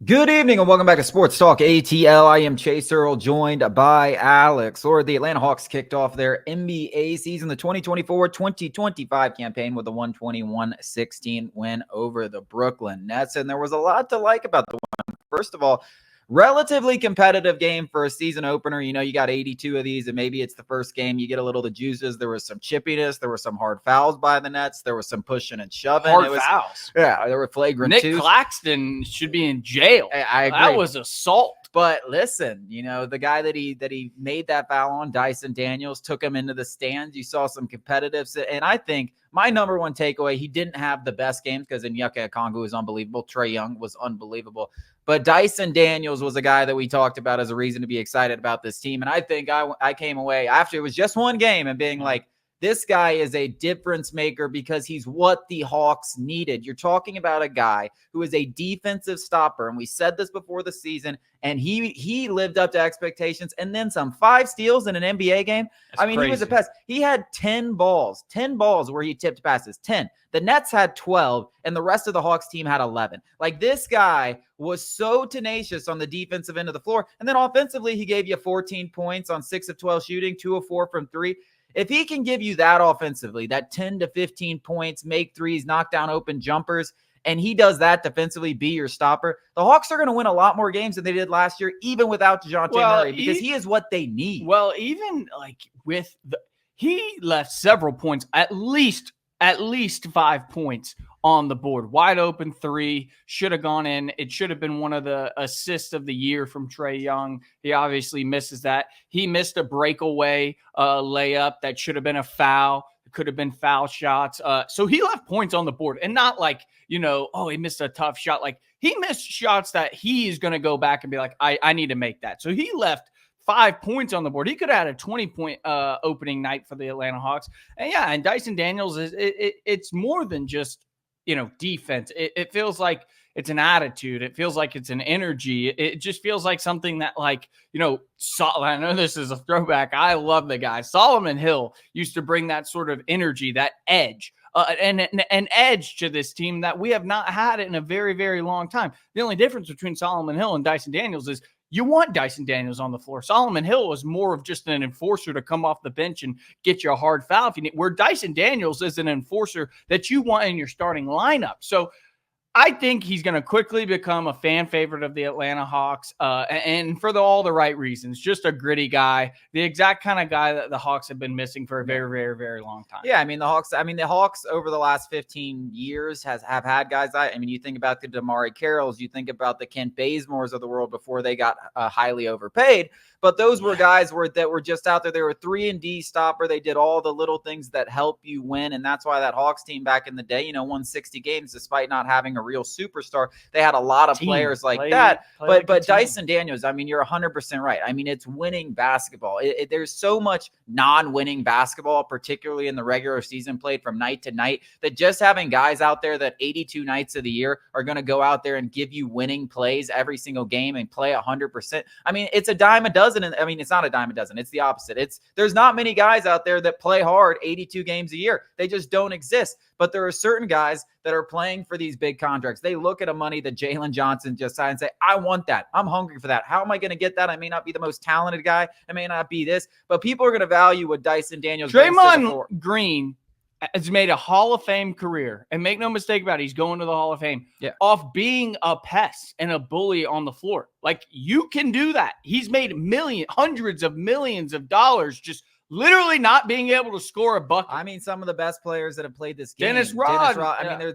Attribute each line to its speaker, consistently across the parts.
Speaker 1: Good evening and welcome back to Sports Talk ATL. I am Chase Earl, joined by Alex. The Atlanta Hawks kicked off their NBA season, the 2024-2025 campaign, with a 121-16 win over the Brooklyn Nets. And there was a lot to like about the one. First of all, relatively competitive game for a season opener. You know, you got 82 of these, and maybe it's the first game. You get a little of the juices. There was some chippiness. There were some hard fouls by the Nets. There was some pushing and shoving.
Speaker 2: Fouls.
Speaker 1: Yeah, there were flagrant
Speaker 2: Nick
Speaker 1: twos.
Speaker 2: Claxton should be in jail.
Speaker 1: I agree.
Speaker 2: That was assault.
Speaker 1: But listen, you know, the guy that he made that foul on, Dyson Daniels, took him into the stands. You saw some competitive. And I think my number one takeaway, he didn't have the best games because Onyeka Okongwu was unbelievable. Trae Young was unbelievable. But Dyson Daniels was a guy that we talked about as a reason to be excited about this team. And I think I came away after it was just one game and being like, this guy is a difference maker because he's what the Hawks needed. You're talking about a guy who is a defensive stopper, and we said this before the season, and he lived up to expectations, and then some. 5 steals in an NBA game.
Speaker 2: That's crazy.
Speaker 1: He was a pest. He had 10 balls where he tipped passes, 10. The Nets had 12, and the rest of the Hawks team had 11. Like, this guy was so tenacious on the defensive end of the floor, and then offensively, he gave you 14 points on 6 of 12 shooting, 2 of 4 from 3. If he can give you that offensively, that 10 to 15 points, make threes, knock down open jumpers, and he does that defensively, be your stopper, the Hawks are going to win a lot more games than they did last year, even without DeJounte Murray, because he is what they need.
Speaker 2: Well, even like he left several points, at least 5 points on the board. Wide open 3, should have gone in. It should have been one of the assists of the year from Trae Young. He obviously misses that. He missed a breakaway layup that should have been a foul. It could have been foul shots. So he left points on the board, and not like, he missed a tough shot. Like, he missed shots that he is going to go back and be like, I need to make that. So he left 5 points on the board. He could have had a 20-point opening night for the Atlanta Hawks. And Dyson Daniels it's more than just, defense. It feels like it's an attitude. It feels like it's an energy. It just feels like something that, I know this is a throwback. I love the guy. Solomon Hill used to bring that sort of energy, that edge, and an edge to this team that we have not had it in a very, very long time. The only difference between Solomon Hill and Dyson Daniels is you want Dyson Daniels on the floor. Solomon Hill was more of just an enforcer to come off the bench and get you a hard foul if you need, where Dyson Daniels is an enforcer that you want in your starting lineup. So I think he's going to quickly become a fan favorite of the Atlanta Hawks, and for all the right reasons. Just a gritty guy, the exact kind of guy that the Hawks have been missing for a very, very, very long time.
Speaker 1: Yeah, the Hawks over the last 15 years have had guys. You think about the Damari Carrolls, you think about the Kent Bazemores of the world before they got highly overpaid. But those were guys that were just out there. They were 3-and-D stopper. They did all the little things that help you win, and that's why that Hawks team back in the day, won 60 games despite not having a real superstar. They had a lot of players like that. But Dyson Daniels, you're 100% right. It's winning basketball. There's so much non-winning basketball, particularly in the regular season, played from night to night, that just having guys out there that 82 nights of the year are going to go out there and give you winning plays every single game and play 100%. It's a dime a dozen. It's not a dime a dozen. It's the opposite. There's not many guys out there that play hard 82 games a year. They just don't exist. But there are certain guys that are playing for these big contracts. They look at a money that Jalen Johnson just signed and say, I want that. I'm hungry for that. How am I going to get that? I may not be the most talented guy. I may not be this, but people are going to value what Dyson Daniels brings to the floor.
Speaker 2: Draymond Green has made a Hall of Fame career, and make no mistake about it, he's going to the Hall of Fame off being a pest and a bully on the floor. Like, you can do that. He's made hundreds of millions of dollars just literally not being able to score a bucket.
Speaker 1: Some of the best players that have played this game.
Speaker 2: Dennis Rod.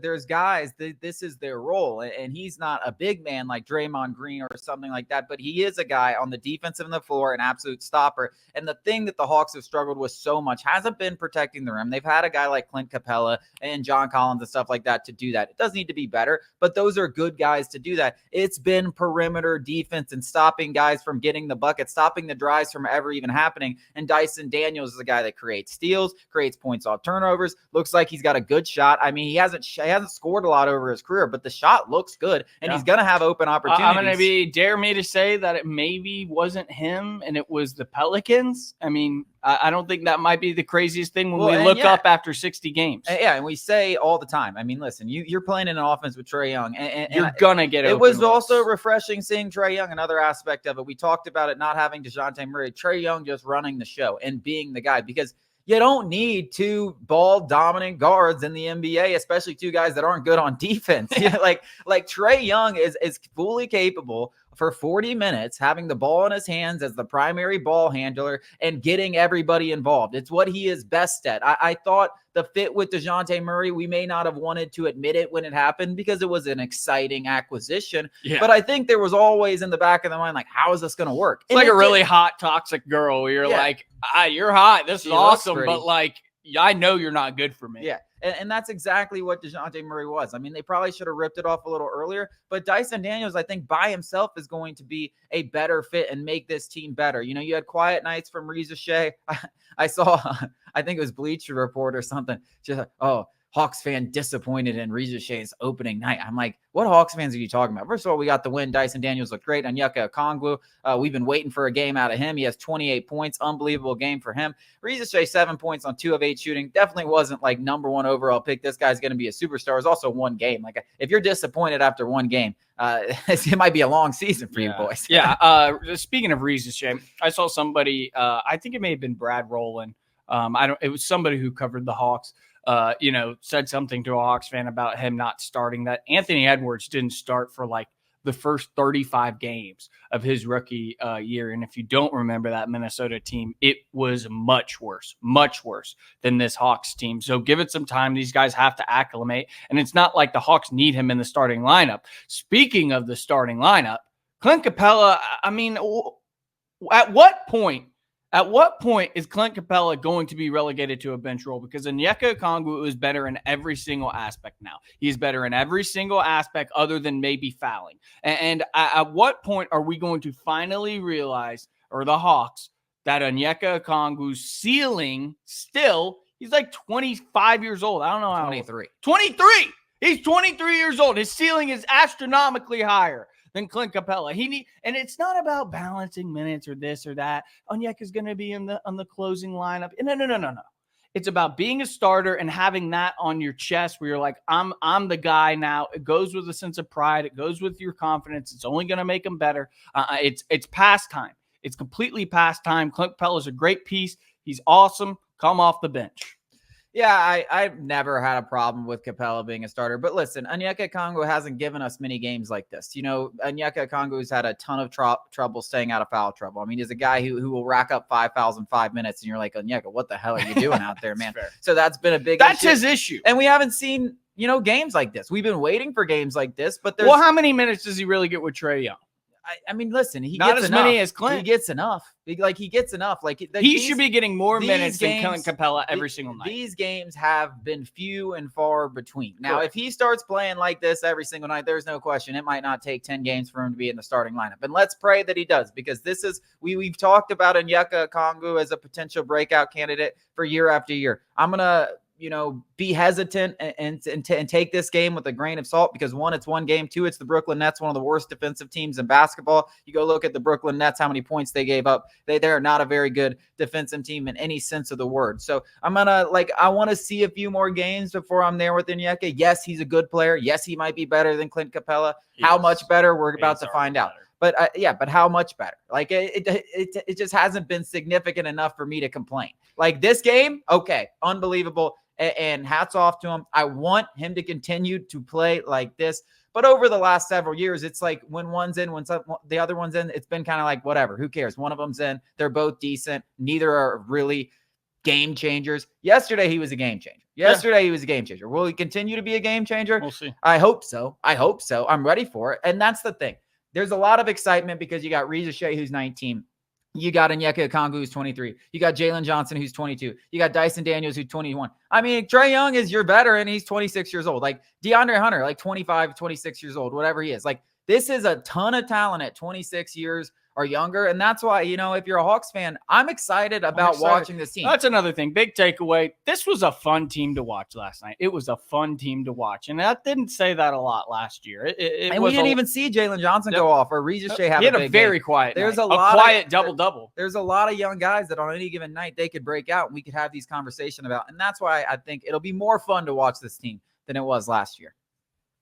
Speaker 1: There's guys, this is their role. And he's not a big man like Draymond Green or something like that, but he is a guy on the defensive end of the floor, an absolute stopper. And the thing that the Hawks have struggled with so much hasn't been protecting the rim. They've had a guy like Clint Capella and John Collins and stuff like that to do that. It does need to be better, but those are good guys to do that. It's been perimeter defense and stopping guys from getting the bucket, stopping the drives from ever even happening. And Dyson Daniels is a guy that creates steals, creates points off turnovers. Looks like he's got a good shot. He hasn't scored a lot over his career, but the shot looks good, and he's going to have open opportunities.
Speaker 2: I'm going to dare me to say that it maybe wasn't him and it was the Pelicans. I don't think that might be the craziest thing when
Speaker 1: Well,
Speaker 2: we
Speaker 1: and
Speaker 2: look
Speaker 1: yeah.
Speaker 2: up after 60 games.
Speaker 1: Yeah, and we say all the time. I mean, listen, you're playing in an offense with Trae Young, and
Speaker 2: You're gonna get
Speaker 1: it
Speaker 2: open
Speaker 1: was
Speaker 2: looks.
Speaker 1: also refreshing seeing Trae Young. Another aspect of it, we talked about it not having DeJounte Murray, Trae Young just running the show and being the guy, because you don't need two ball dominant guards in the NBA, especially two guys that aren't good on defense. Yeah, like Trae Young is fully capable for 40 minutes, having the ball in his hands as the primary ball handler and getting everybody involved. It's what he is best at. I thought the fit with DeJounte Murray, we may not have wanted to admit it when it happened because it was an exciting acquisition. Yeah. But I think there was always in the back of the mind, like, how is this going to work?
Speaker 2: It's like a really hot, toxic girl where you're like, you're hot. This is awesome. But like, I know you're not good for me.
Speaker 1: Yeah. And that's exactly what DeJounte Murray was. I mean, they probably should have ripped it off a little earlier, but Dyson Daniels, I think by himself is going to be a better fit and make this team better. You know, you had quiet nights from Reza Shea. I saw, I think it was Bleacher Report or something. Just, Hawks fan disappointed in Reza Shea's opening night. I'm like, what Hawks fans are you talking about? First of all, we got the win. Dyson Daniels looked great. Onyeka Okongwu, we've been waiting for a game out of him. He has 28 points. Unbelievable game for him. Reza Shea, 7 points on 2 of 8 shooting. Definitely wasn't like number 1 overall pick. This guy's going to be a superstar. It's also one game. Like, if you're disappointed after one game, it might be a long season for you boys.
Speaker 2: Speaking of Reza Shea, I saw somebody, I think it may have been Brad Rowland. It was somebody who covered the Hawks. Said something to a Hawks fan about him not starting. That Anthony Edwards didn't start for like the first 35 games of his rookie year. And if you don't remember that Minnesota team, it was much worse than this Hawks team. So give it some time. These guys have to acclimate. And it's not like the Hawks need him in the starting lineup. Speaking of the starting lineup, Clint Capella, I mean, at what point is Clint Capella going to be relegated to a bench role? Because Onyeka Okongwu is better in every single aspect now. He's better in every single aspect other than maybe fouling. And at what point are we going to finally realize, or the Hawks, that Onyeka Okongwu's ceiling still, he's like 25 years old. I don't know how.
Speaker 1: 23.
Speaker 2: 23! He's 23 years old. His ceiling is astronomically higher than Clint Capella. And it's not about balancing minutes or this or that. Onyeka's going to be on the closing lineup. No. It's about being a starter and having that on your chest where you're like, I'm the guy now. It goes with a sense of pride. It goes with your confidence. It's only going to make them better. It's past time. It's completely past time. Clint Capella's a great piece. He's awesome. Come off the bench.
Speaker 1: Yeah, I've never had a problem with Capella being a starter. But listen, Onyeka Okongwu hasn't given us many games like this. You know, Onyeka Okongwu's had a ton of trouble staying out of foul trouble. I mean, he's a guy who will rack up 5 fouls in 5 minutes, and you're like, Onyeka, what the hell are you doing out there, man? So that's been a big
Speaker 2: That's his issue.
Speaker 1: And we haven't seen, games like this. We've been waiting for games like this, but
Speaker 2: well, how many minutes does he really get with Trae Young?
Speaker 1: I mean, listen, he
Speaker 2: not
Speaker 1: gets
Speaker 2: as
Speaker 1: enough.
Speaker 2: many as Clint.
Speaker 1: He gets enough. He gets enough.
Speaker 2: He should be getting more minutes than Clint Capella every single night.
Speaker 1: These games have been few and far between. Now, if he starts playing like this every single night, there's no question it might not take 10 games for him to be in the starting lineup. And let's pray that he does, because this is we've talked about Onyeka Okongwu as a potential breakout candidate for year after year. I'm gonna be hesitant and take this game with a grain of salt, because 1, it's one game. 2, it's the Brooklyn Nets, one of the worst defensive teams in basketball. You go look at the Brooklyn Nets, how many points they gave up. They're not a very good defensive team in any sense of the word. So I want to see a few more games before I'm there with Onyeka. Yes, he's a good player. Yes, he might be better than Clint Capella. How much better? We're about to find out. But but how much better? Like it just hasn't been significant enough for me to complain. Like this game, okay, unbelievable. And hats off to him. I want him to continue to play like this. But over the last several years, it's like when one's in, when the other one's in, it's been kind of like, whatever, who cares? One of them's in. They're both decent. Neither are really game changers. Yesterday, he was a game changer. He was a game changer. Will he continue to be a game changer?
Speaker 2: We'll see.
Speaker 1: I hope so. I'm ready for it. And that's the thing. There's a lot of excitement because you got Reza Shea, who's 19. You got Onyeka Okongwu, who's 23. You got Jalen Johnson, who's 22. You got Dyson Daniels, who's 21. I mean, Trae Young is your veteran. He's 26 years old. Like DeAndre Hunter, like 25, 26 years old, whatever he is. Like, this is a ton of talent at 26 years are younger. And that's why, if you're a Hawks fan, I'm excited about watching this team.
Speaker 2: That's another thing. Big takeaway. This was a fun team to watch last night. It was a fun team to watch. And I didn't say that a lot last year.
Speaker 1: And we didn't even see Jalen Johnson go off or Regis Shea have
Speaker 2: he had
Speaker 1: a
Speaker 2: a
Speaker 1: big
Speaker 2: very
Speaker 1: game.
Speaker 2: quiet
Speaker 1: There's
Speaker 2: night.
Speaker 1: a lot
Speaker 2: quiet double-double.
Speaker 1: There's a lot of young guys that on any given night they could break out and we could have these conversations about. And that's why I think it'll be more fun to watch this team than it was last year.